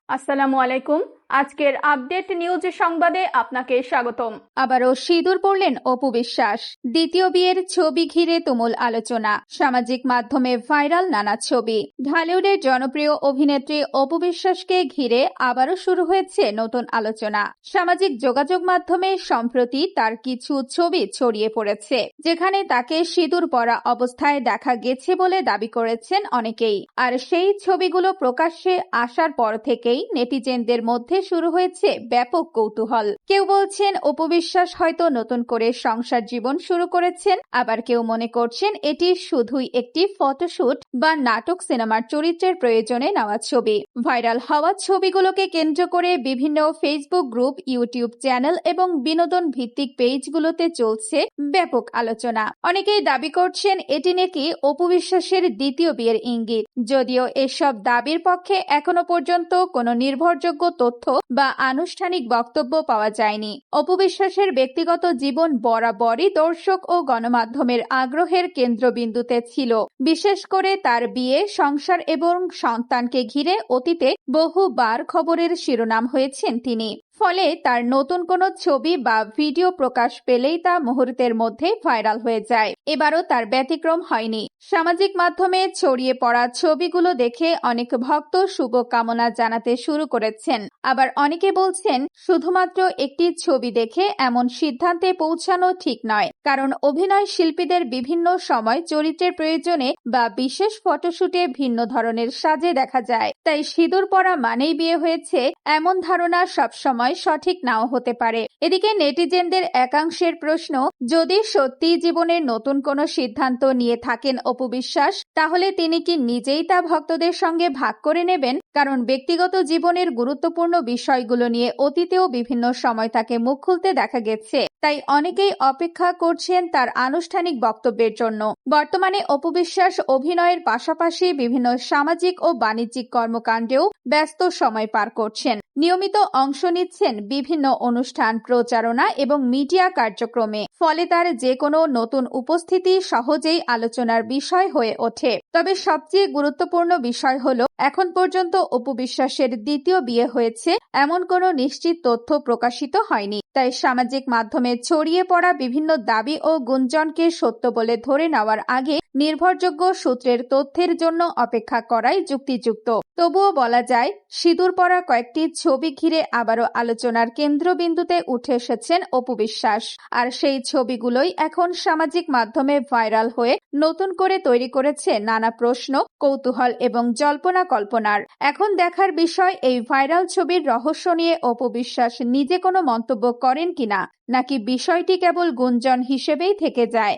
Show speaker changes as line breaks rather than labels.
আসসালামু আলাইকুম। আজকের আপডেট নিউজ সংবাদে আপনাকে স্বাগতম।
আবারও সিঁদুর পড়লেন অপু বিশ্বাস। দ্বিতীয় বিয়ের ছবি ঘিরে তুমুল আলোচনা, সামাজিক মাধ্যমে ভাইরাল নানা ছবি। ঢালিউডের জনপ্রিয় অভিনেত্রী অপু বিশ্বাসকে ঘিরে আবারও শুরু হয়েছে নতুন আলোচনা। সামাজিক যোগাযোগ মাধ্যমে সম্প্রতি তার কিছু ছবি ছড়িয়ে পড়েছে, যেখানে তাকে সিঁদুর পরা অবস্থায় দেখা গেছে বলে দাবি করেছেন অনেকেই। আর সেই ছবিগুলো প্রকাশ্যে আসার পর থেকেই নেটিজেনদের মধ্যে শুরু হয়েছে ব্যাপক কৌতূহল। কেউ বলছেন অপু বিশ্বাস হয়তো নতুন করে সংসার জীবন শুরু করেছেন, আবার কেউ মনে করছেন এটি শুধুই একটি ফটোশুট বা নাটক সিনেমার চরিত্রের প্রয়োজনে নেওয়া ছবি। ভাইরাল হওয়া ছবিগুলোকে কেন্দ্র করে বিভিন্ন ফেসবুক গ্রুপ, ইউটিউব চ্যানেল এবং বিনোদন ভিত্তিক পেজগুলোতে চলছে ব্যাপক আলোচনা। অনেকেই দাবি করছেন এটি নাকি অপু বিশ্বাসের দ্বিতীয় বিয়ের ইঙ্গিত, যদিও এসব দাবির পক্ষে এখনো পর্যন্ত কোনো নির্ভরযোগ্য তথ্য বা আনুষ্ঠানিক বক্তব্য পাওয়া যায়নি। অপু বিশ্বাসের ব্যক্তিগত জীবন বরাবরই দর্শক ও গণমাধ্যমের আগ্রহের কেন্দ্রবিন্দুতে ছিল। বিশেষ করে তার বিয়ে, সংসার এবং সন্তানকে ঘিরে অতীতে বহুবার খবরের শিরোনাম হয়েছেন তিনি। ফলে তার নতুন কোনো ছবি বা ভিডিও প্রকাশ পেলেই তা মুহূর্তের মধ্যে ভাইরাল হয়ে যায়। এবারও তার ব্যতিক্রম হয়নি। সামাজিক মাধ্যমে ছড়িয়ে পড়া ছবিগুলো দেখে অনেক ভক্ত শুভকামনা জানাতে শুরু করেছেন। আবার অনেকে বলছেন শুধুমাত্র একটি ছবি দেখে এমন সিদ্ধান্তে পৌঁছানো ঠিক নয়, কারণ অভিনয় শিল্পীদের বিভিন্ন সময় চরিত্রের প্রয়োজনে বা বিশেষ ফটোশুটে ভিন্ন ধরনের সাজে দেখা যায়। তাই সিঁদুর পরা মানেই বিয়ে হয়েছে, এমন ধারণা সবসময় সঠিক নাও হতে পারে। এদিকে নেটিজেনদের একাংশের প্রশ্ন, যদি সত্যি জীবনের নতুন কোনো সিদ্ধান্ত নিয়ে থাকেন অপু বিশ্বাস, তাহলে তিনি কি নিজেই তা ভক্তদের সঙ্গে ভাগ করে নেবেন? কারণ ব্যক্তিগত জীবনের গুরুত্বপূর্ণ বিষয়গুলো নিয়ে অতীতেও বিভিন্ন সময় তাকে মুখ খুলতে দেখা গেছে। তাই অনেকেই অপেক্ষা করছেন তার আনুষ্ঠানিক বক্তব্যের জন্য। বর্তমানে অপু বিশ্বাস অভিনয়ের পাশাপাশি বিভিন্ন সামাজিক ও বাণিজ্যিক কর্মকাণ্ডেও ব্যস্ত সময় পার করছেন। নিয়মিত অংশ নিচ্ছেন বিভিন্ন অনুষ্ঠান, প্রচারণা এবং মিডিয়া কার্যক্রমে। ফলে তার যে কোনো নতুন উপস্থিতি সহজেই আলোচনার বিষয় হয়ে ওঠে। তবে সবচেয়ে গুরুত্বপূর্ণ বিষয় হলো, এখন পর্যন্ত অপু বিশ্বাসের দ্বিতীয় বিয়ে হয়েছে এমন কোনো নিশ্চিত তথ্য প্রকাশিত হয়নি। তাই সামাজিক মাধ্যমে ছড়িয়ে পড়া বিভিন্ন দাবি ও গুঞ্জনকে সত্য বলে ধরে নেওয়ার আগে নির্ভরযোগ্য সূত্রের তথ্যের জন্য অপেক্ষা করাই যুক্তিযুক্ত। তবুও বলা যায়, সিঁদুর পরা কয়েকটি ছবি ঘিরে আবারও আলোচনার কেন্দ্রবিন্দুতে উঠে এসেছেন অপু বিশ্বাস। আর সেই ছবিগুলোই এখন সামাজিক মাধ্যমে ভাইরাল হয়ে নতুন করে তৈরি করেছে নানা প্রশ্ন, কৌতূহল এবং জল্পনা কল্পনার। এখন দেখার বিষয়, এই ভাইরাল ছবির রহস্য নিয়ে অপু বিশ্বাস নিজে কোনো মন্তব্য করেন কিনা, নাকি বিষয়টি কেবল গুঞ্জন হিসেবেই থেকে যায়।